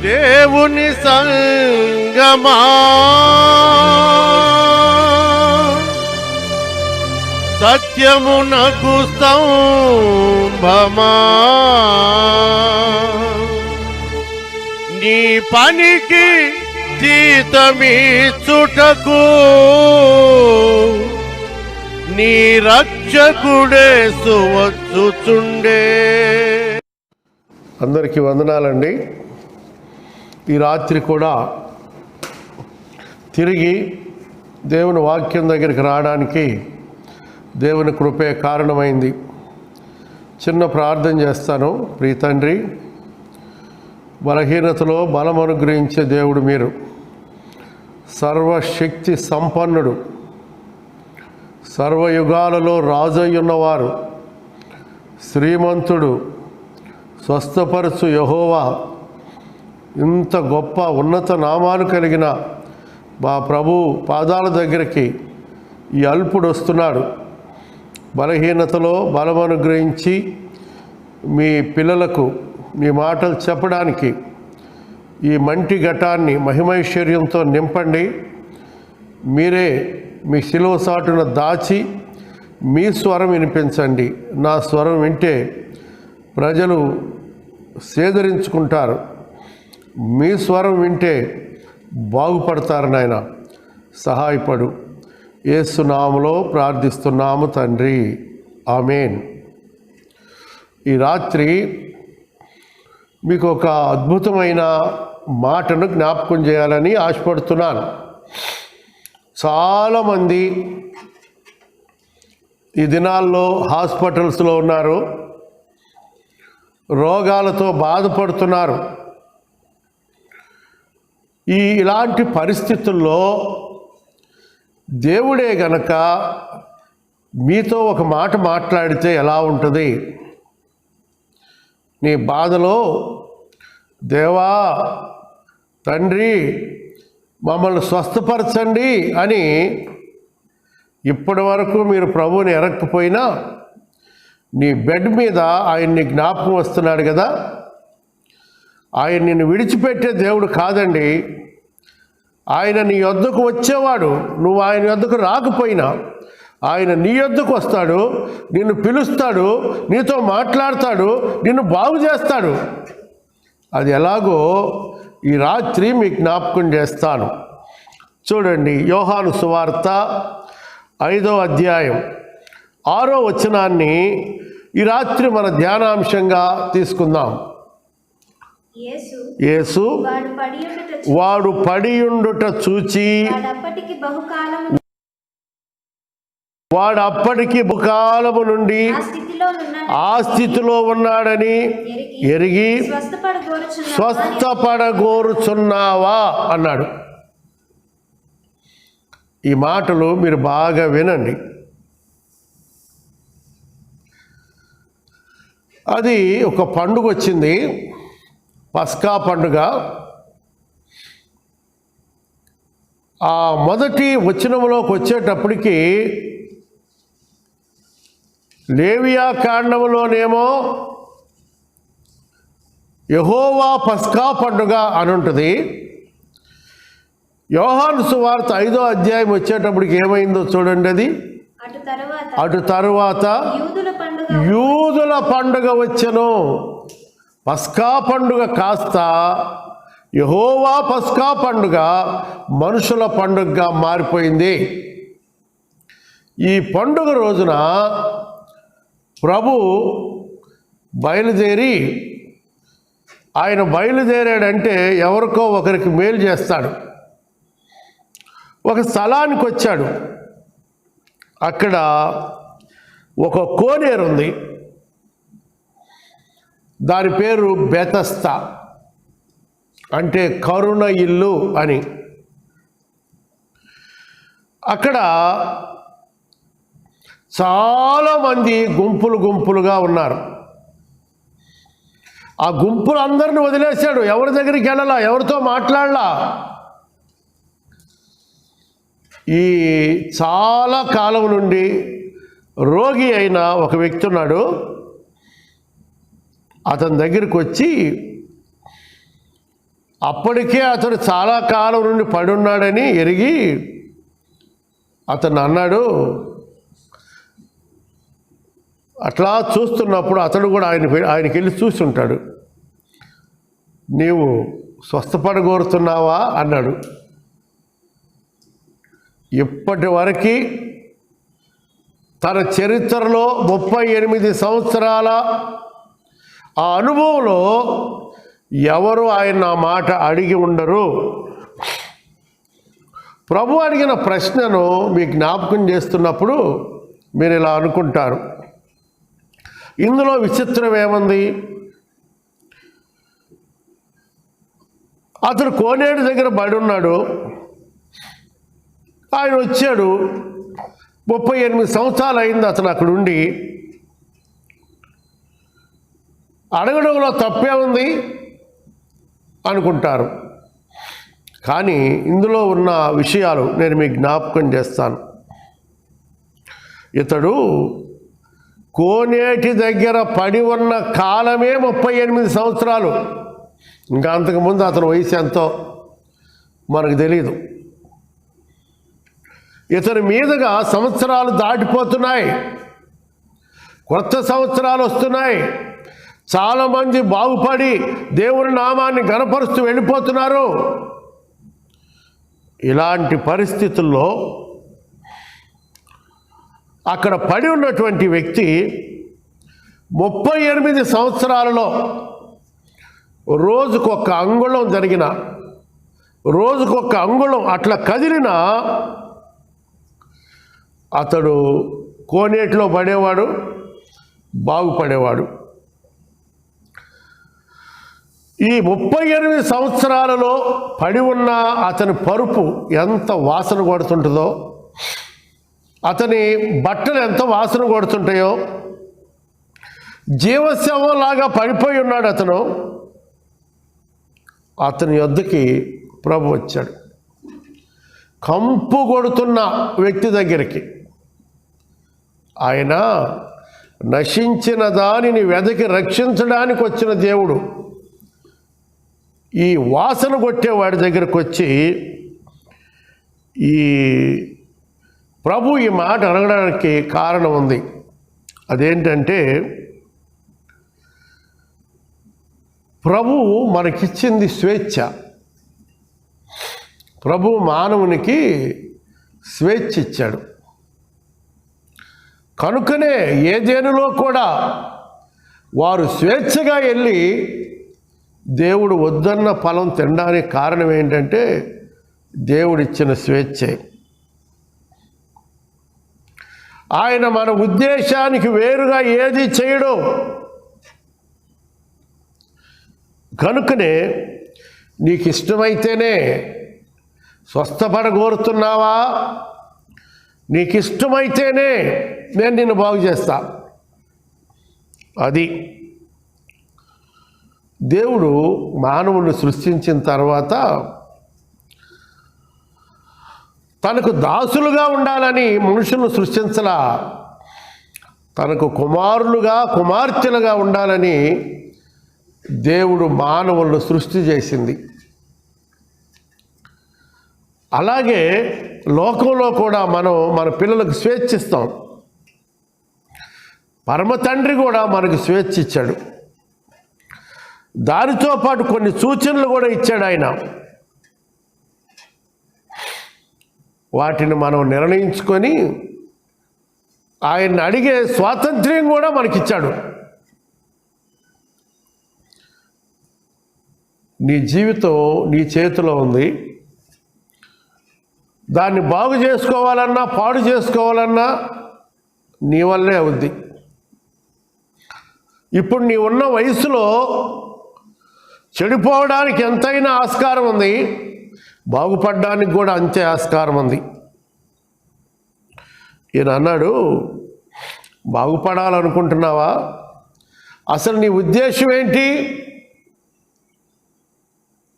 దేవుని సంగమా సత్యమునకు స్తంభమా నీ పనికి జీతమిచ్చుటకు నీ రక్షకుడేసు వచ్చుచుండే. అందరికీ వందనాలండి. ఈ రాత్రి కూడా తిరిగి దేవుని వాక్యం దగ్గరికి రావడానికి దేవుని కృపే కారణమైంది. చిన్న ప్రార్థన చేస్తాను. ప్రియ తండ్రి, బలహీనతలో బలం అనుగ్రహించే దేవుడు మీరు, సర్వశక్తి సంపన్నుడు, సర్వయుగాలలో రాజయ్యున్నవారు, శ్రీమంతుడు, స్వస్థపరచు యెహోవా, ఇంత గొప్ప ఉన్నత నామాలు కలిగిన మా ప్రభు పాదాల దగ్గరికి ఈ అల్పుడు వస్తున్నాడు. బలహీనతలో బలం అనుగ్రహించి మీ పిల్లలకు మీ మాటలు చెప్పడానికి ఈ మంటి ఘటాన్ని మహిమైశ్వర్యంతో నింపండి. మీరే మీ శిలువ సాటున దాచి మీ స్వరం వినిపించండి. నా స్వరం వింటే ప్రజలు సేదరించుకుంటారు. మీ స్వరం వింటే బాగుపడతారు. నాయన సహాయపడు. యేసు నామములో ప్రార్థిస్తున్నాము తండ్రి, ఆమేన్. ఈ రాత్రి మీకు ఒక అద్భుతమైన మాటను జ్ఞాపకం చేయాలని ఆశపడుతున్నాను. చాలామంది ఈ దినాల్లో హాస్పిటల్స్లో ఉన్నారు, రోగాలతో బాధపడుతున్నారు. ఇలాంటి పరిస్థితుల్లో దేవుడే గనక మీతో ఒక మాట మాట్లాడితే ఎలా ఉంటుంది? నీ బాధలో దేవా తండ్రి మమ్మల్ని స్వస్థపరచండి అని ఇప్పటి వరకు మీరు ప్రభువుని ఎరక్కపోయినా నీ బెడ్ మీద ఆయన్ని జ్ఞాపకం వస్తున్నాడు కదా. ఆయన నిన్ను విడిచిపెట్టే దేవుడు కాదండి. ఆయన నీ యొద్దకు వచ్చేవాడు. నువ్వు ఆయన యొద్దకు రాకపోయినా ఆయన నీ యొద్దకు వస్తాడు, నిన్ను పిలుస్తాడు, నీతో మాట్లాడతాడు, నిన్ను బాగు చేస్తాడు. అది ఎలాగో ఈ రాత్రి మీకు జ్ఞాపకం చేస్తాను. చూడండి, యోహాను సువార్త 5వ అధ్యాయం 6వ వచనాన్ని ఈ రాత్రి మన ధ్యానాంశంగా తీసుకుందాం. యేసు వాడు పడియుండుట చూచి వాడు అప్పటికి బహుకాలము నుండి ఆ స్థితిలో ఉన్నాడని ఎరిగి స్వస్థపడగోరుచున్నావా అన్నాడు. ఈ మాటలు మీరు బాగా వినండి. అది ఒక పండుగ వచ్చింది, పస్కా పండుగ. ఆ మొదటి వచనంలోకి వచ్చేటప్పటికి లేవియా కాండములోనేమో యెహోవా పస్కా పండుగ అని ఉంటుంది. యోహాను సువార్త 5వ అధ్యాయం వచ్చేటప్పటికి ఏమైందో చూడండి. అది అటు తరువాత యూదుల పండుగ వచ్చెను. పస్కా పండుగ కాస్త యెహోవా పస్కా పండుగ మనుషుల పండుగగా మారిపోయింది. ఈ పండుగ రోజున ప్రభు బయలుదేరి, ఆయన బయలుదేరాడంటే ఎవరికో ఒకరికి మేలు చేస్తాడు. ఒక స్థలానికి వచ్చాడు. అక్కడ ఒక కోనేరు ఉంది. దాని పేరు బెతస్తా, అంటే కరుణ ఇల్లు అని. అక్కడ చాలామంది గుంపులు గుంపులుగా ఉన్నారు. ఆ గుంపులందరిని వదిలేశాడు. ఎవరి దగ్గరికి వెళ్ళాలా, ఎవరితో మాట్లాడలా. ఈ చాలా కాలం నుండి రోగి అయిన ఒక వ్యక్తి ఉన్నాడు. అతని దగ్గరికి వచ్చి అప్పటికే అతడు చాలా కాలం నుండి పడున్నాడని ఎరిగి అతను అన్నాడు. అట్లా చూస్తున్నప్పుడు అతడు కూడా ఆయనకి వెళ్ళి చూస్తుంటాడు. నీవు స్వస్థపడగోరుతున్నావా అన్నాడు. ఇప్పటి వరకు తన చరిత్రలో 38 సంవత్సరాల ఆ అనుభవంలో ఎవరు ఆయన ఆ మాట అడిగి ఉండరు. ప్రభు అడిగిన ప్రశ్నను మీకు జ్ఞాపకం చేస్తున్నప్పుడు మీరు ఇలా అనుకుంటారు, ఇందులో విచిత్రం ఏముంది? అతను కోనేరు దగ్గర పడి ఉన్నాడు. ఆయన వచ్చాడు. 38 సంవత్సరాలు అయింది అతను అక్కడ ఉండి. అడగడంలో తప్పే ఉంది అనుకుంటారు. కానీ ఇందులో ఉన్న విషయాలు నేను మీకు జ్ఞాపకం చేస్తాను. ఇతడు కోనేటి దగ్గర పడి ఉన్న కాలమే 38 సంవత్సరాలు. ఇంకా అంతకుముందు అతని వయసు ఎంతో మనకు తెలియదు. ఇతని మీదుగా సంవత్సరాలు దాటిపోతున్నాయి, కొత్త సంవత్సరాలు వస్తున్నాయి. చాలామంది బాగుపడి దేవుని నామాన్ని ఘనపరుస్తూ వెళ్ళిపోతున్నారు. ఇలాంటి పరిస్థితుల్లో అక్కడ పడి ఉన్నటువంటి వ్యక్తి 38 సంవత్సరాలలో రోజుకొక అంగుళం జరిగిన, రోజుకొక అంగుళం అట్లా కదిలిన అతడు కోనేటిలో పడేవాడు, బాగుపడేవాడు. ఈ 38 సంవత్సరాలలో పడి ఉన్న అతని పరుపు ఎంత వాసన కొడుతుంటుందో, అతని బట్టలు ఎంత వాసన కొడుతుంటాయో, జీవశవంలాగా పడిపోయి ఉన్నాడు అతను. అతని యొద్దకి ప్రభు వచ్చాడు. కంపు కొడుతున్న వ్యక్తి దగ్గరికి. ఆయన నశించిన దానిని వెదకి రక్షించడానికి వచ్చిన దేవుడు. ఈ వాసన కొట్టేవాడి దగ్గరకు వచ్చి ఈ ప్రభు ఈ మాట అడగడానికి కారణం ఉంది. అదేంటంటే, ప్రభు మనకిచ్చింది స్వేచ్ఛ. ప్రభు మానవునికి స్వేచ్ఛ ఇచ్చాడు. కనుకనే ఏదేనులో కూడా వారు స్వేచ్ఛగా వెళ్ళి దేవుడు వద్దన్న ఫలం తినడానికి కారణం ఏంటంటే దేవుడిచ్చిన స్వేచ్ఛే. ఆయన మన ఉద్దేశానికి వేరుగా ఏది చేయడు. కనుకనే నీకు ఇష్టమైతేనే స్వస్థపడగోరుతున్నావా, నీకు ఇష్టమైతేనే నేను నిన్ను బాగు చేస్తా. అది దేవుడు మానవుని సృష్టించిన తర్వాత తనకు దాసులుగా ఉండాలని మనుషులను సృష్టించలా, తనకు కుమారులుగా కుమార్తెలుగా ఉండాలని దేవుడు మానవులను సృష్టి చేసింది. అలాగే లోకంలో కూడా మనం మన పిల్లలకు స్వేచ్ఛ ఇస్తాం. పరమ తండ్రి కూడా మనకు స్వేచ్ఛ ఇచ్చాడు. దానితో పాటు కొన్ని సూచనలు కూడా ఇచ్చాడు ఆయన. వాటిని మనం నిర్ణయించుకొని ఆయన్ని అడిగే స్వాతంత్ర్యం కూడా మనకిచ్చాడు. నీ జీవితం నీ చేతిలో ఉంది. దాన్ని బాగు చేసుకోవాలన్నా పాడు చేసుకోవాలన్నా నీ వల్లే అవుద్ది. ఇప్పుడు నీ ఉన్న వయసులో చెడిపోవడానికి ఎంతైనా ఆస్కారం ఉంది, బాగుపడడానికి కూడా అంతే ఆస్కారం ఉంది. ఈయన అన్నాడు, బాగుపడాలనుకుంటున్నావా? అసలు నీ ఉద్దేశం ఏంటి?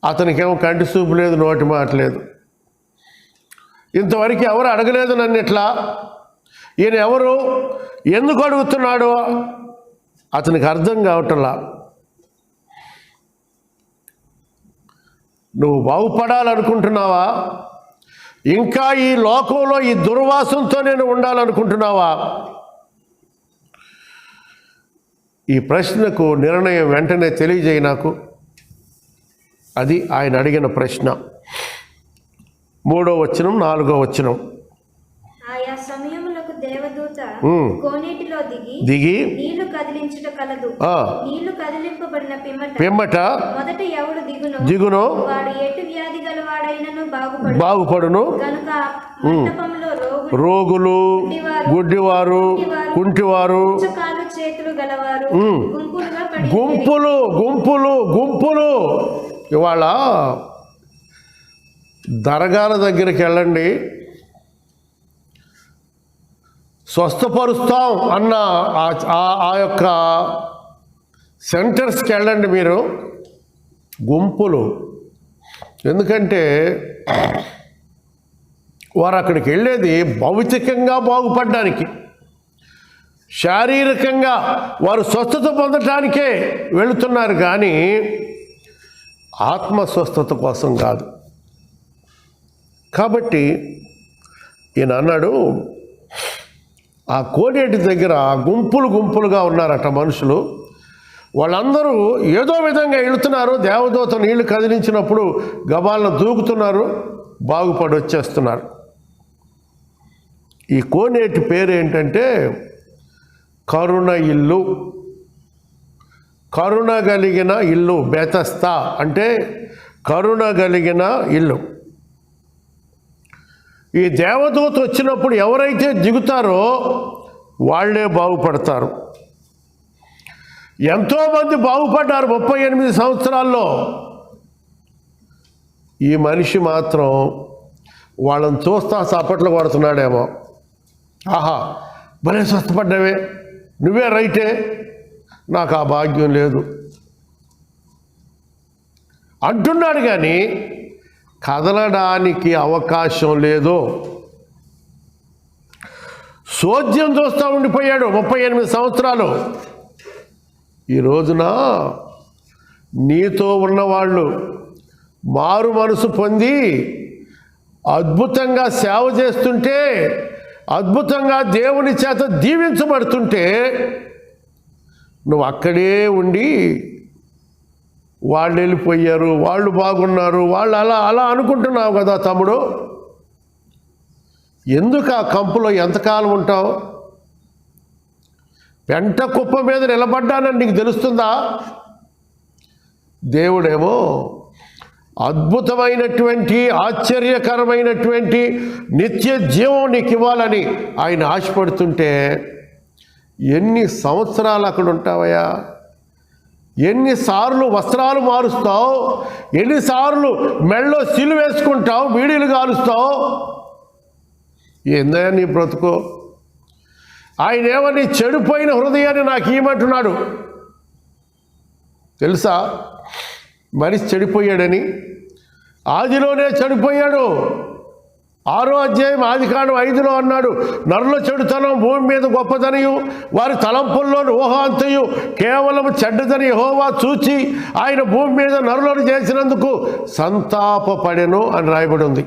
అతనికేమో కంటి చూపు లేదు, నోటి మాట లేదు. ఇంతవరకు ఎవరు అడగలేదు నన్ను ఇట్లా. ఈయన ఎవరు, ఎందుకు అడుగుతున్నాడు అతనికి అర్థం కావటంలా. నువ్వు బాగుపడాలనుకుంటున్నావా? ఇంకా ఈ లోకంలో ఈ దుర్వాసనతో నేను ఉండాలనుకుంటున్నావా? ఈ ప్రశ్నకు నిర్ణయం వెంటనే తెలియజేయి నాకు. అది ఆయన అడిగిన ప్రశ్న. 3వ వచనం 4వ వచనం. ఆయా సమయములకు దేవదూత కోనేటిలో దిగి నీళ్లు కదిలించుట కలదు. నీళ్లు కదిలింపబడిన పిమ్మట మొదట ఎవడు దిగునో వాడు ఎటు వ్యాధి గలవాడైనను బాగుపడును. కనుక మంటపంలో రోగులు, గుడ్డివారు, కుంటివారు, కాలు చేతులు గలవారు గుంపులు. ఇవాళ దర్గాల దగ్గరికి వెళ్ళండి, స్వస్థపరుస్తాం అన్న ఆ యొక్క సెంటర్స్కి వెళ్ళండి మీరు. గుంపులు. ఎందుకంటే వారు అక్కడికి వెళ్ళేది భౌతికంగా బాగుపడడానికి, శారీరకంగా వారు స్వస్థత పొందటానికే వెళుతున్నారు, కానీ ఆత్మ స్వస్థత కోసం కాదు. కాబట్టి ఈయన అన్నాడు, ఆ కోనేటి దగ్గర గుంపులుగా ఉన్నారట మనుషులు. వాళ్ళందరూ ఏదో విధంగా వెళుతున్నారు. దేవదూత నీళ్లు కదిలించినప్పుడు గబాలను దూకుతున్నారు, బాగుపడి వచ్చేస్తున్నారు. ఈ కోనేటి పేరు ఏంటంటే కరుణ ఇల్లు, కరుణ కలిగిన ఇల్లు. బెతస్తా అంటే కరుణ కలిగిన ఇల్లు. ఈ దేవదూత వచ్చినప్పుడు ఎవరైతే దిగుతారో వాళ్ళే బాగుపడతారు. ఎంతోమంది బాగుపడ్డారు 38 సంవత్సరాల్లో. ఈ మనిషి మాత్రం వాళ్ళని చూస్తా చప్పట్లు కొడుతున్నాడేమో. ఆహా, భలే స్వస్థపడ్డావే, నువ్వే రైటే, నాకు ఆ భాగ్యం లేదు అంటున్నాడు, కానీ కదలడానికి అవకాశం లేదు. సోద్యం చూస్తూ ఉండిపోయాడు 38 సంవత్సరాలు. ఈ రోజున నీతో ఉన్నవాళ్ళు మారు మనసు పొంది అద్భుతంగా సేవ చేస్తుంటే, అద్భుతంగా దేవుని చేత దీవించబడుతుంటే, నువ్వు అక్కడే ఉండి వాళ్ళు వెళ్ళిపోయారు, వాళ్ళు బాగున్నారు, వాళ్ళు అలా అనుకుంటున్నావు కదా తమ్ముడు. ఎందుకు ఆ కంపులో ఎంతకాలం ఉంటావు? పెంట కుప్ప మీద నిలబడ్డానని నీకు తెలుస్తుందా? దేవుడేమో అద్భుతమైనటువంటి ఆశ్చర్యకరమైనటువంటి నిత్య జీవం నీకు ఇవ్వాలని ఆయన ఆశపడుతుంటే ఎన్ని సంవత్సరాలు అక్కడ ఉంటావయ్యా? ఎన్నిసార్లు వస్త్రాలు మారుస్తావు, ఎన్నిసార్లు మెళ్ళో సిలువ వేసుకుంటావు, బీడీలు కాలుస్తావు. ఏందయ్యా నీ బ్రతుకు? ఆయన ఏమని చెడిపోయిన హృదయాన్ని నాకు ఇవ్వమంటున్నాడు తెలుసా? మనిషి చెడిపోయాడని, ఆదిలోనే చెడిపోయాడు. 6వ అధ్యాయం ఆదికాండం 5లో అన్నాడు, నరుల చెడుతనం భూమి మీద గొప్పదనియు వారి తలంపుల్లోని ఊహాంతయు కేవలం చెడ్డదని యెహోవా చూచి ఆయన భూమి మీద నరులను చేసినందుకు సంతాపపడెను అని రాయబడి ఉంది.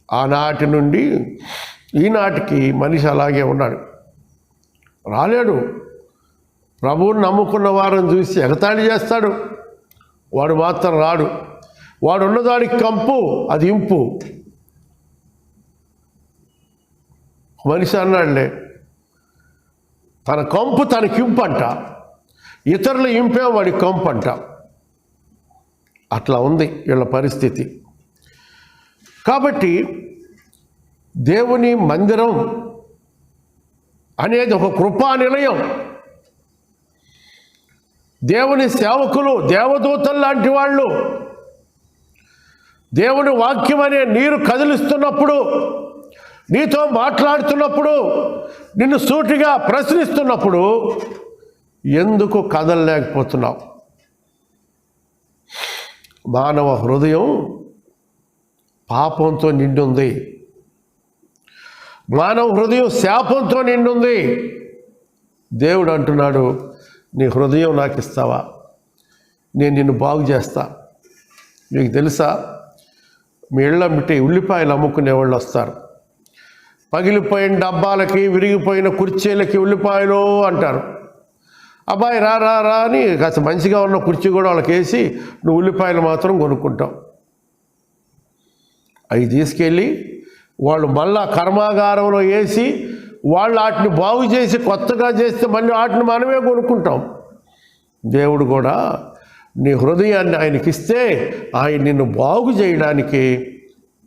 ఆనాటి నుండి ఈనాటికి మనిషి అలాగే ఉన్నాడు, రాలేడు. ప్రభువుని నమ్ముకున్న వారిని చూసి ఎగతాళి చేస్తాడు, వాడు మాత్రం రాడు. వాడు ఉన్నదానికి కంపు, అది ఇంపు. మనిషి అన్నాడులే, తన కంపు తనకి ఇంపు అంట, ఇతరుల ఇంపే వాడి కంపు అంట. అట్లా ఉంది వీళ్ళ పరిస్థితి. కాబట్టి దేవుని మందిరం అనేది ఒక కృపా నిలయం. దేవుని సేవకులు, దేవదూతలు లాంటి వాళ్ళు దేవుని వాక్యం అనే నీరు కదిలిస్తున్నప్పుడు, నీతో మాట్లాడుతున్నప్పుడు, నిన్ను సూటిగా ప్రశ్నిస్తున్నప్పుడు ఎందుకు కదలలేకపోతున్నావు? మానవ హృదయం పాపంతో నిండుంది, మానవ హృదయం శాపంతో నిండుంది. దేవుడు అంటున్నాడు, నీ హృదయం నాకు ఇస్తావా? నేను నిన్ను బాగు చేస్తా. మీకు తెలుసా, మీ ఇళ్ళ మిట్టి ఉల్లిపాయలు అమ్ముకునే వాళ్ళు వస్తారు. పగిలిపోయిన డబ్బాలకి, విరిగిపోయిన కుర్చీలకి ఉల్లిపాయలు అంటారు. అబ్బాయి రా రా రా అని కాస్త మంచిగా ఉన్న కుర్చీ కూడా వాళ్ళకి వేసి నువ్వు ఉల్లిపాయలు మాత్రం కొనుక్కుంటావు. అవి తీసుకెళ్ళి వాళ్ళు మళ్ళా కర్మాగారంలో వేసి వాళ్ళు వాటిని బాగు చేసి కొత్తగా చేస్తే మళ్ళీ వాటిని మనమే కొనుక్కుంటాం. దేవుడు కూడా నీ హృదయాన్ని ఆయనకిస్తే ఆయన నిన్ను బాగు చేయడానికి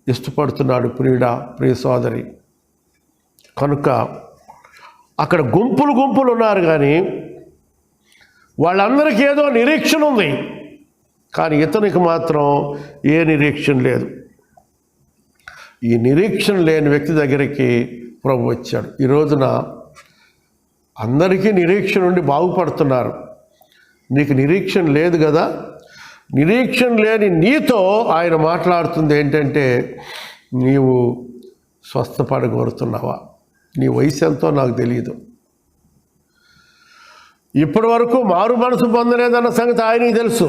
ఇష్టపడుతున్నాడు ప్రియ సోదరి. కనుక అక్కడ గుంపులు గుంపులు ఉన్నారు, కానీ వాళ్ళందరికీ ఏదో నిరీక్షణ ఉంది, కానీ ఇతనికి మాత్రం ఏ నిరీక్షణ లేదు. ఈ నిరీక్షణ లేని వ్యక్తి దగ్గరికి ప్రభు వచ్చాడు. ఈ రోజున అందరికీ నిరీక్షణ ఉండి బాగుపడుతున్నారు. నీకు నిరీక్షణ లేదు కదా. నిరీక్షణ లేని నీతో ఆయన మాట్లాడుతుంది ఏంటంటే, నీవు స్వస్థపడగోరుతున్నావా? నీ వయసు ఎంతో నాకు తెలియదు. ఇప్పటి వరకు మారు మనసు పొందలేదన్న సంగతి ఆయనకి తెలుసు.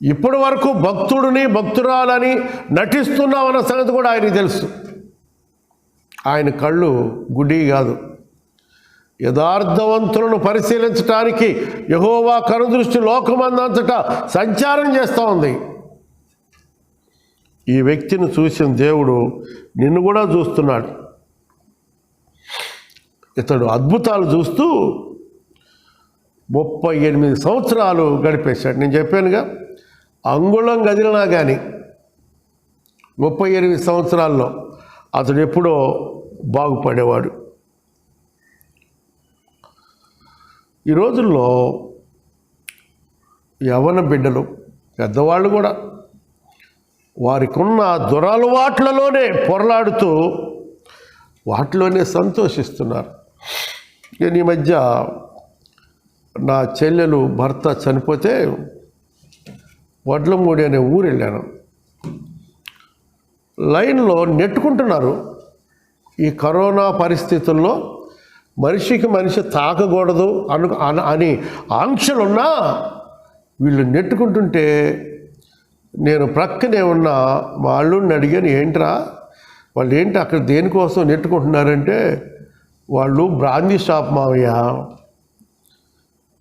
ఇప్పటి వరకు భక్తుడిని భక్తురాలని నటిస్తున్నామన్న సంగతి కూడా ఆయనకి తెలుసు. ఆయన కళ్ళు గుడి కాదు. యథార్థవంతులను పరిశీలించడానికి యెహోవా కనుదృష్టి లోకమందంతటా సంచారం చేస్తూ ఉంది. ఈ వ్యక్తిని చూసిన దేవుడు నిన్ను కూడా చూస్తున్నాడు. ఇతడు అద్భుతాలు చూస్తూ 38 సంవత్సరాలు గడిపేశాడు. నేను చెప్పానుగా, అంగుళం గదిలినా కానీ 38 సంవత్సరాల్లో అతడు ఎప్పుడో బాగుపడేవాడు. ఈ రోజుల్లో యవ్వన బిడ్డలు, పెద్దవాళ్ళు కూడా వారికి ఉన్న దురలవాట్లలోనే పొరలాడుతూ వాటిలోనే సంతోషిస్తున్నారు. నేను ఈ మధ్య నా చెల్లెలు భర్త చనిపోతే వడ్లమూడి అనే ఊరు వెళ్ళాను. లైన్లో నెట్టుకుంటున్నారు. ఈ కరోనా పరిస్థితుల్లో మనిషికి మనిషి తాకకూడదు అని ఆంక్షలున్నా వీళ్ళు నెట్టుకుంటుంటే నేను ప్రక్కనే ఉన్న మా అల్లుడిని అడిగాను, ఏంట్రా వాళ్ళు ఏంటి అక్కడ దేనికోసం నెట్టుకుంటున్నారంటే, వాళ్ళు బ్రాందీ షాప్ మావయ్య,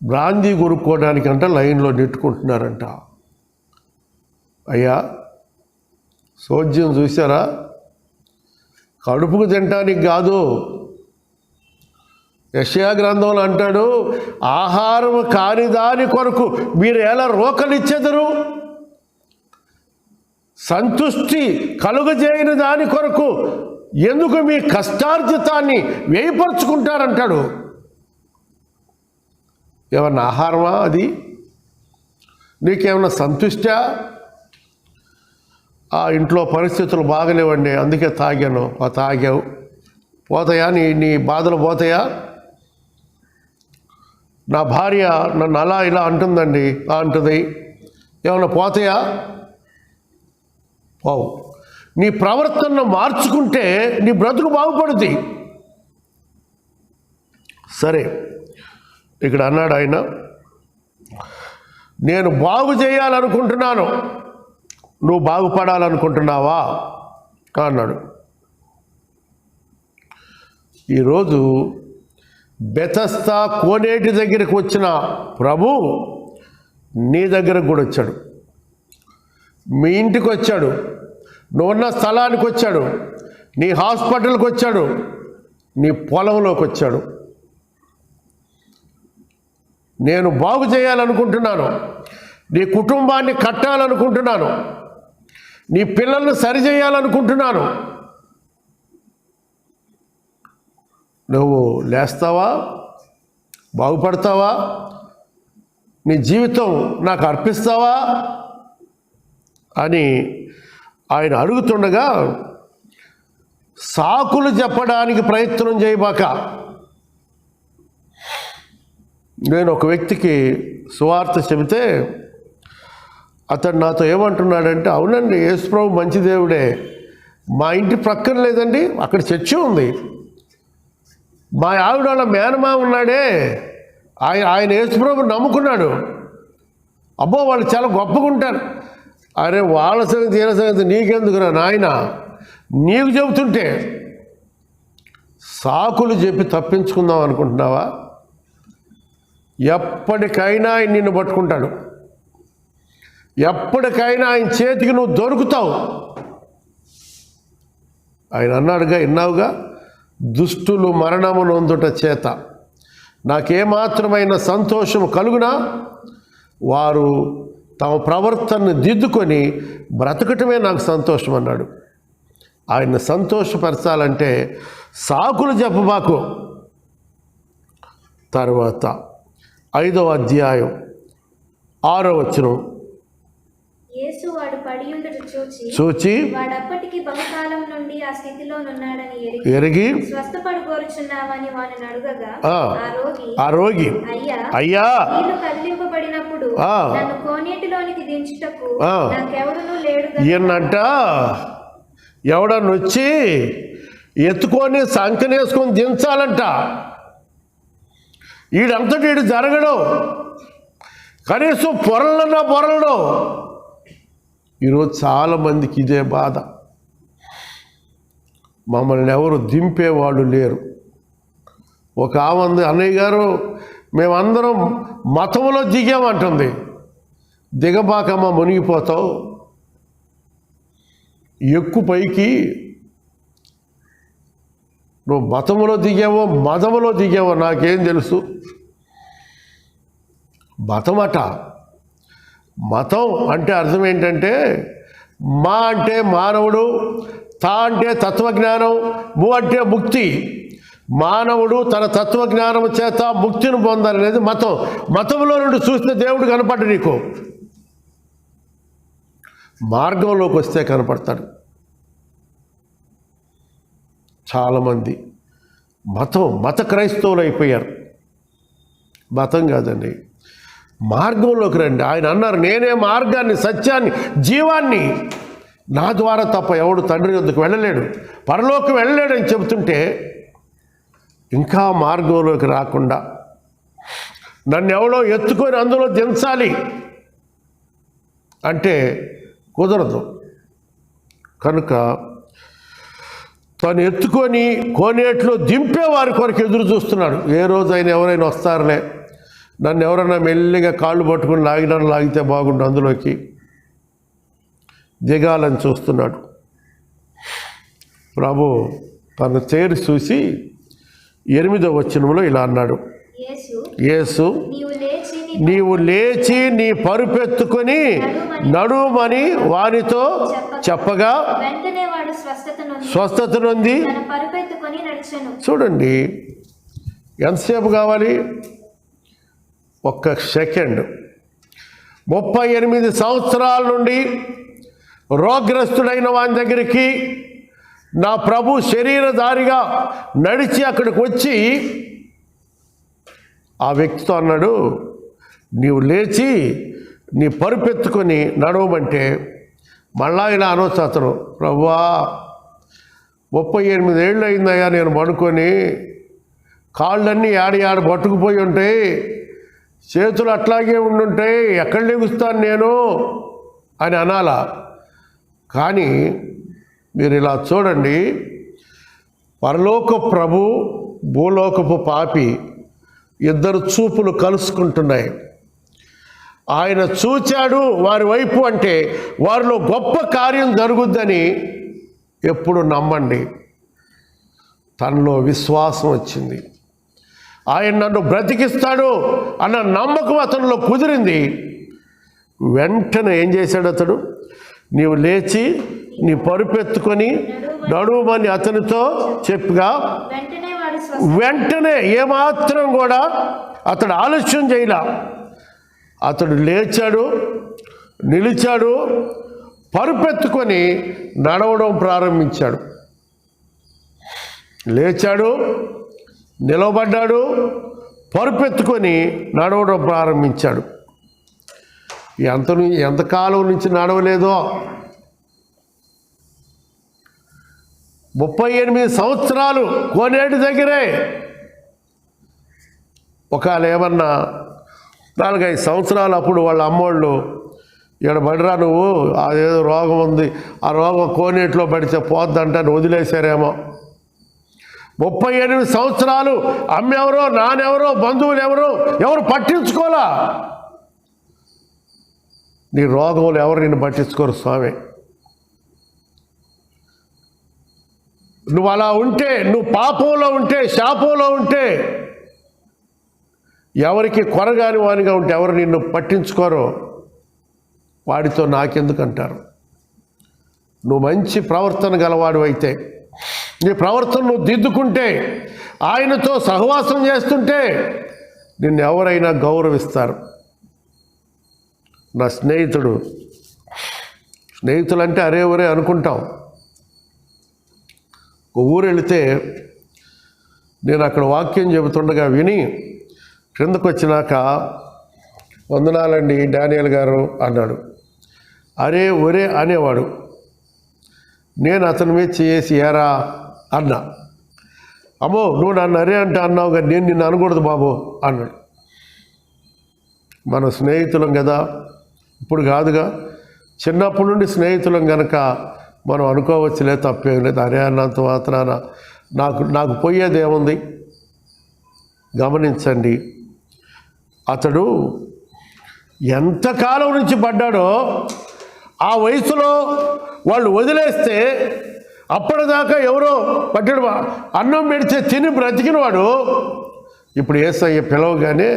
బ్రాందీ కొనుక్కోవడానికంట లైన్లో నెట్టుకుంటున్నారంట. అయ్యా సోద్యం చూసారా? కడుపుకు తినటానికి కాదు. యెషయా గ్రంథంలో అంటాడు, ఆహారం కాని దాని కొరకు మీరు ఎలా రోకలిచ్చెదరు? సంతుష్టి కలుగజేయని దాని కొరకు ఎందుకు మీ కష్టార్జితాన్ని వ్యయపరుచుకుంటారంటాడు. ఏమన్నా ఆహారమా అది? నీకేమన్నా సంతుష్టా? ఆ ఇంట్లో పరిస్థితులు బాగలేవండి, అందుకే తాగాను. తాగావు, పోతాయా? నీ బాధలు పోతాయా? నా భార్య నన్ను అలా ఇలా అంటుందండి, అంటుంది, ఏమన్నా పోతాయా? పోవు. నీ ప్రవర్తనను మార్చుకుంటే నీ బ్రతుకు బాగుపడుద్ది. సరే, ఇక్కడ అన్నాడు ఆయన, నేను బాగు చేయాలనుకుంటున్నాను, నువ్వు బాగుపడాలనుకుంటున్నావా అన్నాడు. ఈరోజు బెతస్తా కోనేటి దగ్గరికి వచ్చిన ప్రభు నీ దగ్గరకు కూడా వచ్చాడు. మీ ఇంటికి వచ్చాడు, నువ్వున్న స్థలానికి వచ్చాడు, నీ హాస్పిటల్కి వచ్చాడు, నీ పొలంలోకి వచ్చాడు. నేను బాగు చేయాలనుకుంటున్నాను, నీ కుటుంబాన్ని కట్టాలనుకుంటున్నాను, నీ పిల్లల్ని సరిచేయాలనుకుంటున్నాను. నువ్వు లేస్తావా? బాగుపడతావా? నీ జీవితం నాకు అర్పిస్తావా అని ఆయన అడుగుతుండగా, సాకులు చెప్పడానికి ప్రయత్నం చేయబాక. నేను ఒక వ్యక్తికి సువార్త చెబితే అతడు నాతో ఏమంటున్నాడంటే, అవునండి యేసుప్రభు మంచి దేవుడే, మా ఇంటి ప్రక్కన లేదండి, అక్కడ చర్చి ఉంది, మా ఆవిడ వాళ్ళ మేనమా ఉన్నాడే, ఆయన యేసుప్రభు నమ్ముకున్నాడు, అబ్బో వాళ్ళు చాలా గొప్పగా ఉంటారు. అరే వాళ్ళ సంగతి ఈయన సంగతి నీకెందుకురా నాయన, నీకు చెబుతుంటే సాకులు చెప్పి తప్పించుకుందాం అనుకుంటున్నావా? ఎప్పటికైనా ఆయన నిన్ను పట్టుకుంటాడు, ఎప్పటికైనా ఆయన చేతికి నువ్వు దొరుకుతావు. ఆయన అన్నాడుగా, విన్నావుగా, దుష్టులు మరణము నొందుట చేత నాకేమాత్రమైన సంతోషము కలుగునా వారు తమ ప్రవర్తనను దిద్దుకొని బ్రతకటమే నాకు సంతోషం అన్నాడు. ఆయన సంతోషపరచాలంటే సాకులు చెప్పబాకు. తర్వాత 5వ అధ్యాయం 6వ వచనం. యేసు వాడు పడియుండుట చూచి వాడప్పటికి బహుకాలం నుండి ఆ స్థితిలో నున్నాడని ఎరిగి స్వస్థపడుకోరుచున్నావని వాడిని అడుగగా ఆ రోగి అయ్యా నీళ్లు కదిలింపబడినప్పుడు నన్ను కోనేటిలోనికి దించుటకు నాకెవడునూ లేడు. ఈయనంట ఎవడనొచ్చి ఎత్తుకొని సంకనేసుకొని దించాలంట. ఈడంతటి ఈడు జరగడు, కనీసం పొరలడు. ఈరోజు చాలామందికి ఇదే బాధ. మమ్మల్ని ఎవరు దింపేవాళ్ళు లేరు. ఒక ఆమంది, అన్నయ్య గారు మేమందరం మతంలో దిగామంటుంది. దిగబాకమ్మ, మునిగిపోతావు. ఎక్కు పైకి. నువ్వు మతములో దిగావో మదములో దిగావో నాకేం తెలుసు. మతమట. మతం అంటే అర్థం ఏంటంటే, మా అంటే మానవుడు, తా అంటే తత్వజ్ఞానం, ము అంటే ముక్తి. మానవుడు తన తత్వజ్ఞానం చేత ముక్తిని పొందాలనేది మతం. మతంలో నుండి చూస్తే దేవుడు కనపడ్డు నీకు, మార్గంలోకి వస్తే కనపడతాడు. చాలామంది మత క్రైస్తవులు అయిపోయారు. మతం కాదండి, మార్గంలోకి రండి. ఆయన అన్నారు, నేనే మార్గాన్ని, సత్యాన్ని, జీవాన్ని, నా ద్వారా తప్ప ఎవడు తండ్రి వద్దకు వెళ్ళలేడు, పరలోకి వెళ్ళలేడు అని చెబుతుంటే ఇంకా మార్గంలోకి రాకుండా నన్ను ఎవడో ఎత్తుకొని అందులో దించాలి అంటే కుదరదు. కనుక తను ఎత్తుకొని కోనేట్లో దింపే వారి కొరకు ఎదురు చూస్తున్నాడు. ఏ రోజైనా ఎవరైనా వస్తారులే, నన్ను ఎవరైనా మెల్లిగా కాళ్ళు పట్టుకుని లాగితే బాగుండు, అందులోకి దిగాలని చూస్తున్నాడు. ప్రభు తను చేరి చూసి 8వ వచనంలో ఇలా అన్నాడు, యేసు నీవు లేచి నీ పరుపెత్తుకొని నడుమని వానితో చెప్పగా స్వస్థత నొంది. చూడండి, ఎంతసేపు కావాలి? ఒక్క సెకండ్. 38 సంవత్సరాల నుండి రోగ్రస్తుడైన వాని దగ్గరికి నా ప్రభు శరీరధారిగా నడిచి అక్కడికి వచ్చి ఆ వ్యక్తితో అన్నాడు, నీవు లేచి నీ పరుపెత్తుకొని నడవమంటే మళ్ళా ఇలా అనొచ్చు అతను, ప్రభువా 38 ఏళ్ళు అయిందయ్యా నేను పడుకొని, కాళ్ళన్నీ ఆడ పట్టుకుపోయి ఉంటాయి, చేతులు అట్లాగే ఉండుంటాయి, ఎక్కడ లెగుస్తాను నేను అని అనాలా. కానీ మీరు ఇలా చూడండి, పరలోక ప్రభు, భూలోకపు పాపి, ఇద్దరు చూపులు కలుసుకుంటున్నాయి. ఆయన చూచాడు వారి వైపు అంటే వారిలో గొప్ప కార్యం జరుగుద్దని ఎప్పుడు నమ్మండి. తనలో విశ్వాసం వచ్చింది. ఆయన నన్ను బ్రతికిస్తాడు అన్న నమ్మకం అతనిలో కుదిరింది. వెంటనే ఏం చేశాడు అతడు? నీవు లేచి నీ పరుపెత్తుకొని నడుమని అతనితో చెప్పగా వెంటనే ఏమాత్రం కూడా అతడు ఆలస్యం చేయలా. అతడు లేచాడు, నిలిచాడు, పరుపెత్తుకొని నడవడం ప్రారంభించాడు. లేచాడు, నిలబడ్డాడు, పరుపెత్తుకొని నడవడం ప్రారంభించాడు. ఎంతకాలం నుంచి నడవలేదో, 38 సంవత్సరాలు కోనేటి దగ్గరే. ఒకవేళ ఏమన్నా 4-5 సంవత్సరాలు అప్పుడు వాళ్ళ అమ్మోళ్ళు ఇక్కడ పడిరా నువ్వు, అదేదో రోగం ఉంది, ఆ రోగం కోనేటిలో పడితే పోద్దంటే వదిలేశారేమో. 38 సంవత్సరాలు అమ్మెవరో నానెవరో బంధువులు ఎవరు పట్టించుకోలా. నీ రోగములు ఎవరు నిన్ను పట్టించుకోరు స్వామి. నువ్వు అలా ఉంటే, నువ్వు పాపంలో ఉంటే, శాపంలో ఉంటే, ఎవరికి కొరగాని వానిగా ఉంటే ఎవరు నిన్ను పట్టించుకోరో వాడితో నాకెందుకు అంటారు. నువ్వు మంచి ప్రవర్తన గలవాడు అయితే, నీ ప్రవర్తన నువ్వు దిద్దుకుంటే, ఆయనతో సహవాసం చేస్తుంటే నిన్ను ఎవరైనా గౌరవిస్తారు. నా స్నేహితులంటే అరే ఒరే అనుకుంటాం. ఒక ఊరు వెళితే నేను అక్కడ వాక్యం చెబుతుండగా విని క్రిందకు వచ్చినాక, వందనాలండి డానియల్ గారు అన్నాడు. అరే ఒరే అనేవాడు. నేను అతని మీద చేసి ఏరా అన్నా. అమ్మో నువ్వు నన్ను అరే అంటే అన్నావు కానీ నేను నిన్ను అనకూడదు బాబు అన్నాడు. మన స్నేహితులం కదా, ఇప్పుడు కాదుగా, చిన్నప్పటి నుండి స్నేహితులం కనుక మనం అనుకోవచ్చులే, తప్పేం లేదు. అరే అన్నంత మాత్రాన నాకు పోయేది ఏముంది. గమనించండి, అతడు ఎంతకాలం నుంచి పడ్డాడో, ఆ వయసులో వాళ్ళు వదిలేస్తే అప్పటిదాకా ఎవరో పట్టాడు అన్నం పెడితే తిని బ్రతికినవాడు ఇప్పుడు యేసయ్య పిలవగానే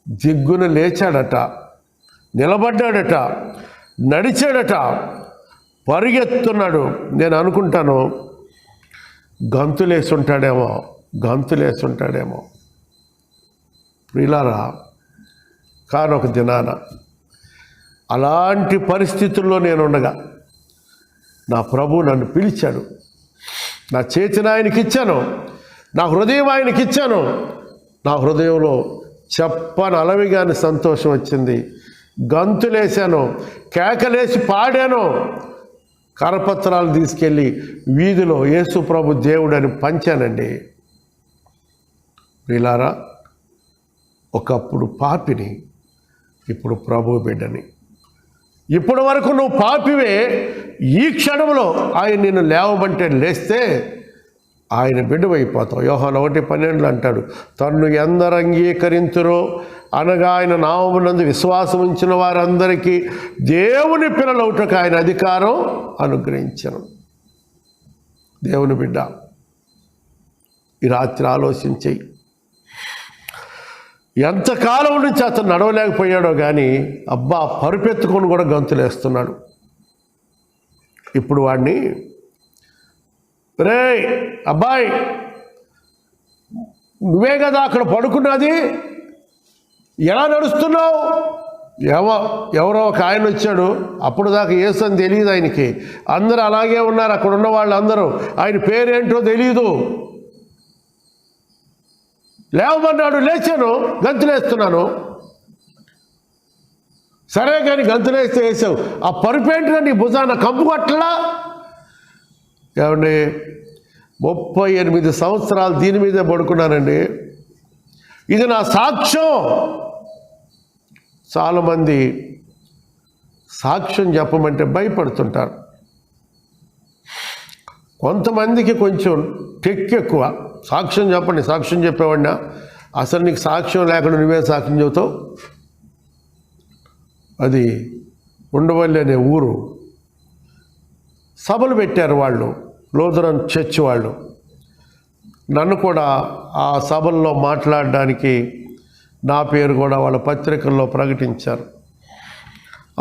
జిగ్గున లేచాడట, నిలబడ్డాడట, నడిచాడట, పరిగెత్తున్నాడు. నేను అనుకుంటాను గంతులేసుంటాడేమో. ప్రియులారా, కానొక దినాన అలాంటి పరిస్థితుల్లో నేను ఉండగా నా ప్రభు నన్ను పిలిచాడు. నా చేతిని ఆయనకి ఇచ్చాను, నా హృదయం ఆయనకి ఇచ్చాను. నా హృదయంలో చెప్పనలవిగాని సంతోషం వచ్చింది. గంతులేశాను, కేకలేసి పాడాను. కరపత్రాలు తీసుకెళ్ళి వీధిలో యేసు ప్రభు దేవుడని పంచానండి. ప్రియులారా, ఒకప్పుడు పాపిని, ఇప్పుడు ప్రభు బిడ్డని. ఇప్పటి వరకు నువ్వు పాపివే, ఈ క్షణంలో ఆయన నిన్ను లేవమంటే లేస్తే ఆయన బిడ్డవైపోతావు. యోహాను 1:12 అంటాడు, తన్ను ఎందరు అంగీకరించురో అనగా ఆయన నామమునందు విశ్వాసం ఉంచిన వారందరికీ దేవుని పిల్లలవుటకు ఆయన అధికారం అనుగ్రహించను. దేవుని బిడ్డ, ఈ రాత్రి ఆలోచించేయి. ఎంతకాలం నుంచి అతను నడవలేకపోయాడో కానీ అబ్బా పరుపెత్తుకొని కూడా గంతులేస్తున్నాడు. ఇప్పుడు వాడిని, రే అబ్బాయి నువ్వే కదా అక్కడ పడుకున్నది, ఎలా నడుస్తున్నావు? ఎవరో ఒక ఆయన వచ్చాడు. అప్పుడు దాకా యేసు అని తెలియదు ఆయనకి. అందరూ అలాగే ఉన్నారు, అక్కడ ఉన్న వాళ్ళు అందరూ. ఆయన పేరేంటో తెలియదు. లేవమన్నాడు, లేచాను, గంతులేస్తున్నాను. సరే కానీ గంతులేస్తే వేసావు, ఆ పరుపేంటిగా నీ భుజాన కంపు కొట్టలా? ఏమండి, 38 సంవత్సరాలు దీని మీదే పడుకున్నానండి. ఇది నా సాక్ష్యం. చాలామంది సాక్ష్యం చెప్పమంటే భయపడుతుంటారు. కొంతమందికి కొంచెం ఎక్కువ. సాక్ష్యం చెప్పండి, సాక్ష్యం చెప్పేవాడినా? అసలు నీకు సాక్ష్యం లేకుండా నువ్వే సాక్ష్యం చెబుతావు? అది ఉండవల్లి అనే ఊరు. సభలు పెట్టారు వాళ్ళు, లూథరన్ చర్చ్ వాళ్ళు. నన్ను కూడా ఆ సభల్లో మాట్లాడడానికి నా పేరు కూడా వాళ్ళ పత్రికల్లో ప్రకటించారు.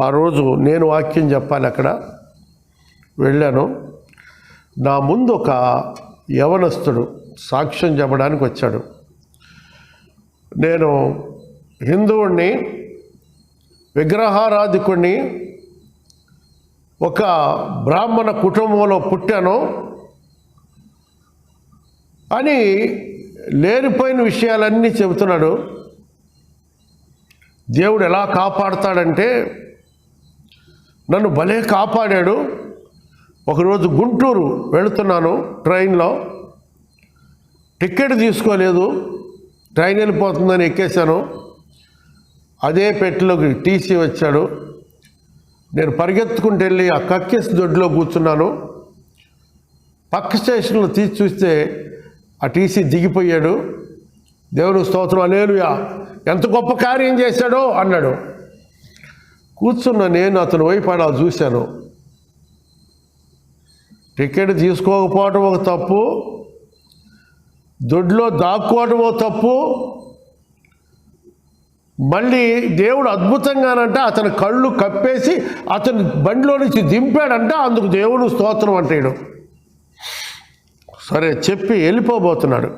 ఆ రోజు నేను వాక్యం చెప్పాలి. అక్కడ వెళ్ళాను. నా ముందు ఒక యవనస్తుడు సాక్ష్యం చెప్పడానికి వచ్చాడు. నేను హిందువుణ్ణి, విగ్రహారాధికుణ్ణి, ఒక బ్రాహ్మణ కుటుంబంలో పుట్టాను అని లేనిపోయిన విషయాలన్నీ చెబుతున్నాడు. దేవుడు ఎలా కాపాడుతాడంటే నన్ను భలే కాపాడాడు. ఒకరోజు గుంటూరు వెళుతున్నాను, ట్రైన్లో టికెట్ తీసుకోలేదు, ట్రైన్ వెళ్ళిపోతుందని ఎక్కేశాను. అదే పెట్టెలోకి టీసీ వచ్చాడు. నేను పరిగెత్తుకుంటూ వెళ్ళి ఆ కక్కేసి దొడ్లో కూర్చున్నాను. పక్క స్టేషన్లో తీసి చూస్తే ఆ టీసీ దిగిపోయాడు. దేవుని స్తోత్రం, హల్లెలూయా, ఎంత గొప్ప కార్యం చేశాడో అన్నాడు. కూర్చున్న నేను అతను వైపు అలా చూశాను. టికెట్ తీసుకోకపోవడం ఒక తప్పు, దొడ్లో దాక్కోవడం ఒక తప్పు. మళ్ళీ దేవుడు అద్భుతంగానంటే అతని కళ్ళు కప్పేసి అతని బండిలో నుంచి దింపాడంటే అందుకు దేవుడు స్తోత్రం అంటాడు. సరే చెప్పి వెళ్ళిపోబోతున్నాడు.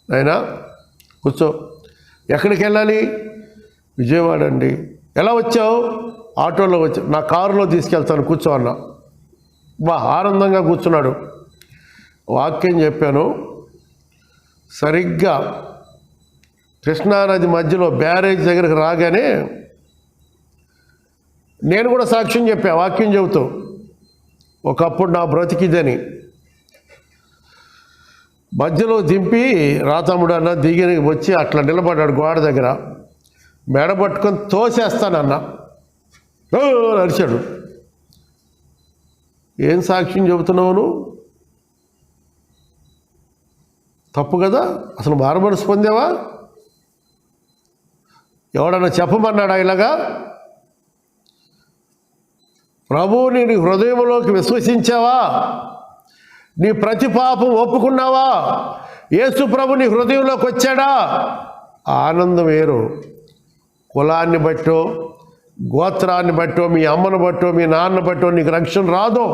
అయినా కూర్చో, ఎక్కడికి వెళ్ళాలి? విజయవాడ అండి. ఎలా వచ్చావు? ఆటోలో వచ్చా. నా కారులో తీసుకెళ్తాను, కూర్చో అన్నా. ఆనందంగా కూర్చున్నాడు. వాక్యం చెప్పాను. సరిగ్గా కృష్ణానది మధ్యలో బ్యారేజ్ దగ్గరకు రాగానే నేను కూడా సాక్ష్యం చెప్పా, వాక్యం చెబుతూ, ఒకప్పుడు నా బ్రతికిదని. మధ్యలో దింపి రాతమ్ముడు అన్న దిగి వచ్చి అట్లా నిలబడ్డాడు గోడ దగ్గర. మెడ పట్టుకొని తోసేస్తానన్న. అరిచాడు. ఏం సాక్ష్యం చెబుతున్నావు నువ్వు? తప్పు కదా, అసలు మారుమనసు పొందేవా? ఎవడన్నా చెప్పమన్నాడా ఇలాగా? ప్రభువుని నీ హృదయంలోకి విశ్వసించావా? నీ ప్రతి పాపం ఒప్పుకున్నావా? యేసు ప్రభు నీ హృదయంలోకి వచ్చాడా? ఆనందం వేరు. కులాన్ని బట్టో, గోత్రాన్ని బట్టో, మీ అమ్మను బట్టో, మీ నాన్న బట్టో నీకు రక్షణ రాదు.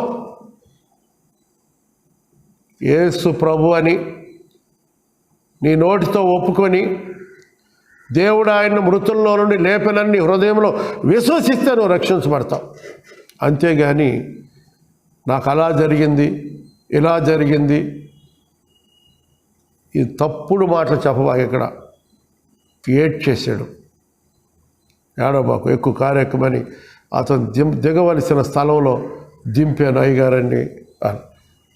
యేసు ప్రభు అని నీ నోటితో ఒప్పుకొని దేవుడు ఆయన మృతుల్లో నుండి లేపనని హృదయంలో విశ్వసిస్తే నువ్వు రక్షించబడతావు. అంతేగాని నాకు అలా జరిగింది, ఇలా జరిగింది, ఈ తప్పుడు మాటలు చెప్పబా. ఇక్కడ ఏడ్ చేశాడు. ఏడబాకు, ఎక్కువ కారు ఎక్కమని అతను దిగవలసిన స్థలంలో దింపాను అయ్యగారండి.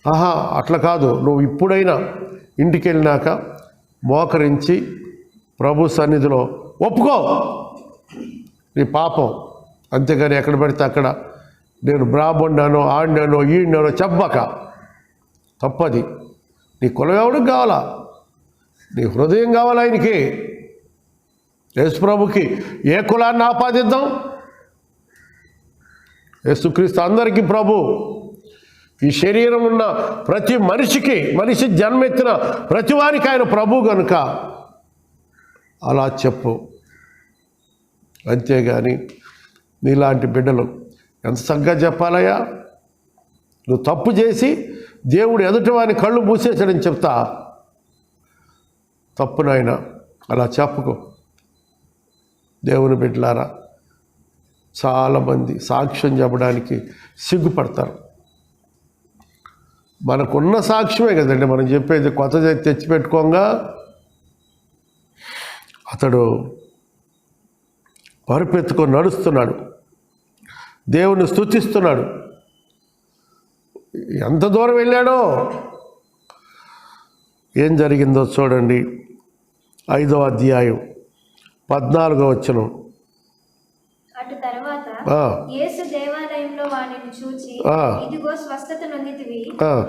ఆహా, అట్లా కాదు, నువ్వు ఇప్పుడైనా ఇంటికి వెళ్ళినాక మోకరించి ప్రభు సన్నిధిలో ఒప్పుకో నీ పాపం. అంతేగాని ఎక్కడ పడితే అక్కడ నేను బ్రాహ్మణానో, ఆడినానో, ఈడినానో చెప్పక. తప్పది. నీ కులం ఎవడికి కావాలా? నీ హృదయం కావాలా ఆయనకి? యేసుప్రభుకి ఏ కులాన్ని ఆపాదిద్దాం? యేసుక్రీస్తు అందరికీ ప్రభు. ఈ శరీరం ఉన్న ప్రతి మనిషికి, మనిషి జన్మెత్తిన ప్రతి వారికి ఆయన ప్రభు కనుక అలా చెప్పు. అంతేగాని నీలాంటి బిడ్డలు ఎంత చక్కగా చెప్పాలయ్యా? నువ్వు తప్పు చేసి దేవుడు ఎదుటివాని కళ్ళు మూసేసాడని చెప్తా. తప్పు నాయన, అలా చెప్పుకో. దేవుని బిడ్డలారా, చాలామంది సాక్ష్యం చెప్పడానికి సిగ్గుపడతారు. మనకున్న సాక్ష్యమే కదండి మనం చెప్పేది. కొత్తది తెచ్చిపెట్టుకోగా అతడు పరుపెత్తుకొని నడుస్తున్నాడు, దేవుని స్తుతిస్తున్నాడు. ఎంత దూరం వెళ్ళాడో, ఏం జరిగిందో చూడండి. 5వ అధ్యాయం 14వ వచనం. అటు తర్వాత యేసు దేవాలయంలో వానిని చూచి, ఇదిగో స్వస్థత నొందితివి,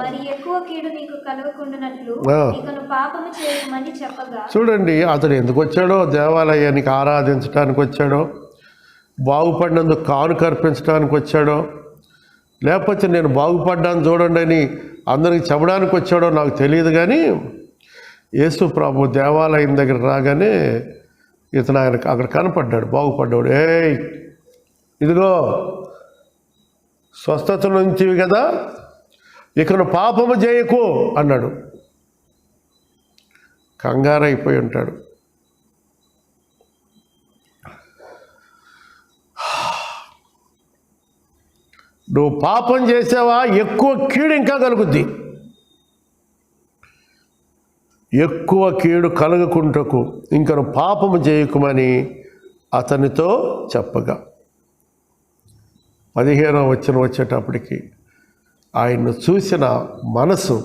మరి ఎక్కువ కీడు నీకు కలగకుండానట్లు ఇకను పాపము చేయమని చెప్పగా. చూడండి, అతడు ఎందుకు వచ్చాడో? దేవాలయానికి ఆరాధించడానికి వచ్చాడో, బాగుపడినందుకు కానుక అర్పించడానికి వచ్చాడో, లేకపోతే నేను బాగుపడ్డాను చూడండి అని అందరికి చెప్పడానికి వచ్చాడో నాకు తెలియదు. కానీ యేసు ప్రభు దేవాలయం దగ్గర రాగానే ఇతను ఆయనకు అక్కడ కనపడ్డాడు, బాగుపడ్డాడు. ఏయ్, ఇదిగో స్వస్థత నుంచి కదా, ఇకను పాపము చేయకు అన్నాడు. కంగారైపోయి ఉంటాడు. నువ్వు పాపం చేసావా, ఎక్కువ కీడు ఇంకా కలుగుద్ది. ఎక్కువ కీడు కలగకుంటకు ఇంకను పాపము చేయకుమని అతనితో చెప్పగా. 15వ వచనం వచ్చేటప్పటికి ఆయన్ను చూసిన మనసు,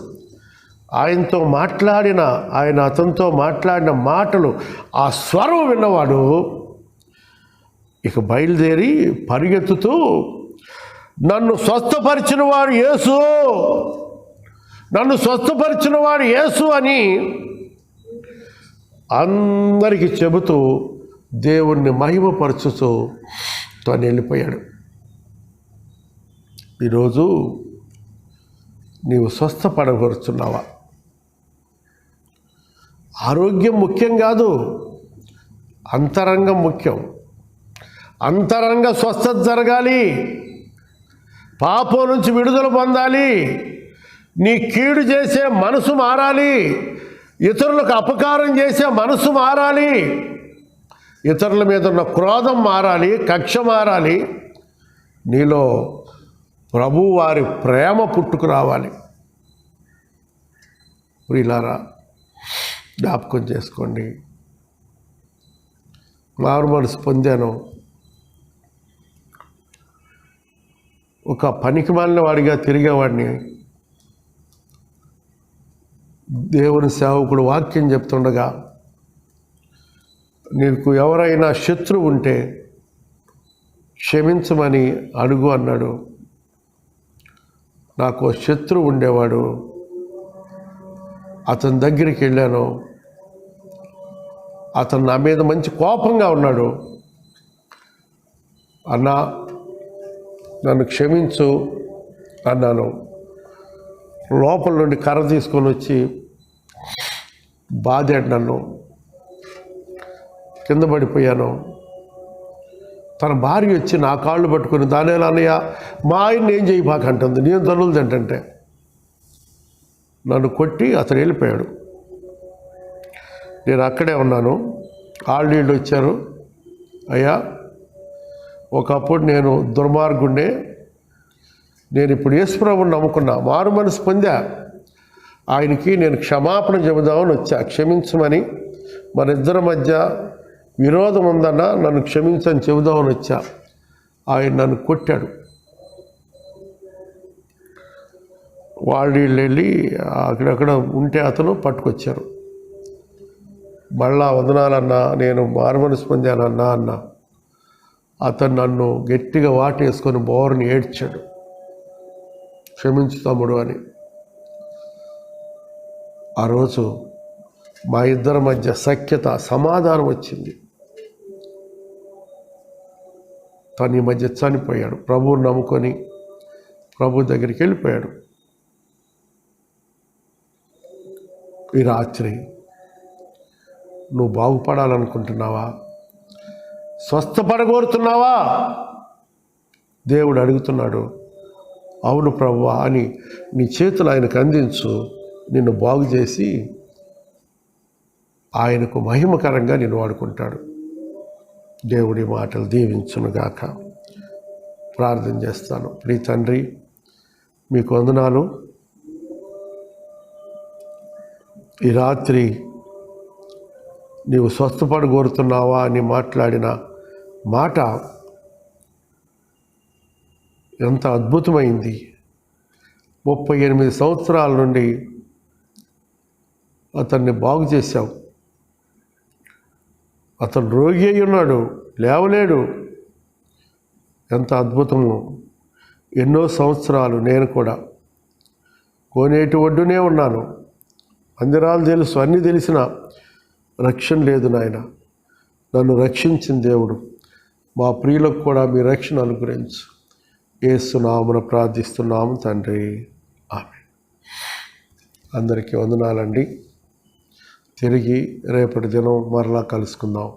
ఆయనతో మాట్లాడిన, ఆయన అతనితో మాట్లాడిన మాటలు, ఆ స్వరం విన్నవాడు ఇక బయలుదేరి పరిగెత్తుతూ నన్ను స్వస్థపరిచిన వాడు యేసు, నన్ను స్వస్థపరిచిన వాడు యేసు అని అందరికీ చెబుతూ దేవుణ్ణి మహిమపరచుతూ తను వెళ్ళిపోయాడు. ఈరోజు నీవు స్వస్థపడగొరుచున్నావా? ఆరోగ్యం ముఖ్యం కాదు, అంతరంగం ముఖ్యం. అంతరంగ స్వస్థత జరగాలి, పాపం నుంచి విడుదల పొందాలి, నీ కీడు చేసే మనసు మారాలి, ఇతరులకు అపకారం చేసే మనసు మారాలి, ఇతరుల మీద ఉన్న క్రోధం మారాలి, కక్ష మారాలి, నీలో ప్రభువు వారి ప్రేమ పుట్టుకు రావాలి. ప్రియులారా, జ్ఞాపకం చేసుకోండి. మారు మనసు పొందాను, ఒక పనికిమాలిన వాడిగా తిరిగేవాడిని. దేవుని సేవకుడు వాక్యం చెప్తుండగా, నీకు ఎవరైనా శత్రువు ఉంటే క్షమించమని అడుగు అన్నాడు. నాకు శత్రువు ఉండేవాడు, అతని దగ్గరికి వెళ్ళాను. అతను నా మీద మంచి కోపంగా ఉన్నాడు. అన్నా, నన్ను క్షమించు అన్నాను. లోపల నుండి కర్ర తీసుకొని వచ్చి బాధాడు నన్ను. కింద పడిపోయాను. తన భార్య వచ్చి నా కాళ్ళు పట్టుకుని, దానేలా అన్నయ్య మా ఆయన్ని ఏం చేయబాకంటుంది, నేను తనులు తింటంటే నన్ను కొట్టి అతను వెళ్ళిపోయాడు. నేను అక్కడే ఉన్నాను. ఆళ్ళు వచ్చారు. అయ్యా, ఒకప్పుడు నేను దుర్మార్గుండే, నేను ఇప్పుడు యేసుప్రభుని నమ్ముకున్నా, మారు మనసు పొందా. ఆయనకి నేను క్షమాపణ చెబుదామని వచ్చా, క్షమించమని. మన ఇద్దరి మధ్య విరోధం ఉందన్నా నన్ను క్షమించని చెబుదామని వచ్చా. ఆయన నన్ను కొట్టాడు. వాళ్ళు వెళ్ళి అక్కడక్కడ ఉంటే అతను పట్టుకొచ్చారు. మళ్ళా వదనాలన్నా, నేను మారు మనసు పొందానన్నా అన్నా. అతను నన్ను గట్టిగా వాటేసుకొని బోర్ని ఏడ్చాడు, క్షమించు తమ్ముడు అని. ఆ రోజు మా ఇద్దరి మధ్య సఖ్యత, సమాధానం వచ్చింది. తను ఈ మధ్య చనిపోయాడు. ప్రభువుని నమ్ముకొని ప్రభు దగ్గరికి వెళ్ళిపోయాడు. ఈ రాత్రి నువ్వు బాగుపడాలనుకుంటున్నావా? స్వస్థపడగోరుతున్నావా? దేవుడు అడుగుతున్నాడు. అవును ప్రభువా అని నీ చేతులు ఆయనకు అందించు. నిన్ను బాగు చేసి ఆయనకు మహిమకరంగా నిన్ను వాడుకుంటాడు. దేవుడి మాటలు దీవించునుగాక. ప్రార్థన చేస్తాను. ప్రియ తండ్రి, మీకు వందనాలు. ఈ రాత్రి నీవు స్వస్థపడగోరుతున్నావా అని మాట్లాడిన మాట ఎంత అద్భుతమైంది. 38 సంవత్సరాల నుండి అతన్ని బాగు చేశావు. అతను రోగి అయి ఉన్నాడు, లేవలేడు. ఎంత అద్భుతము. ఎన్నో సంవత్సరాలు నేను కూడా కోనేటి ఒడ్డునే ఉన్నాను. మందిరాలు తెలుసు, అన్నీ తెలిసిన రక్షణ లేదు నాయన. నన్ను రక్షించిన దేవుడు, మా ప్రియులకు కూడా మీ రక్షణ అనుగ్రహించు. యేసు నామమున ప్రార్థిస్తున్నాము తండ్రి, ఆమేన్. అందరికీ వందనాలండి. తిరిగి రేపటి దినం మరలా కలుసుకుందాం.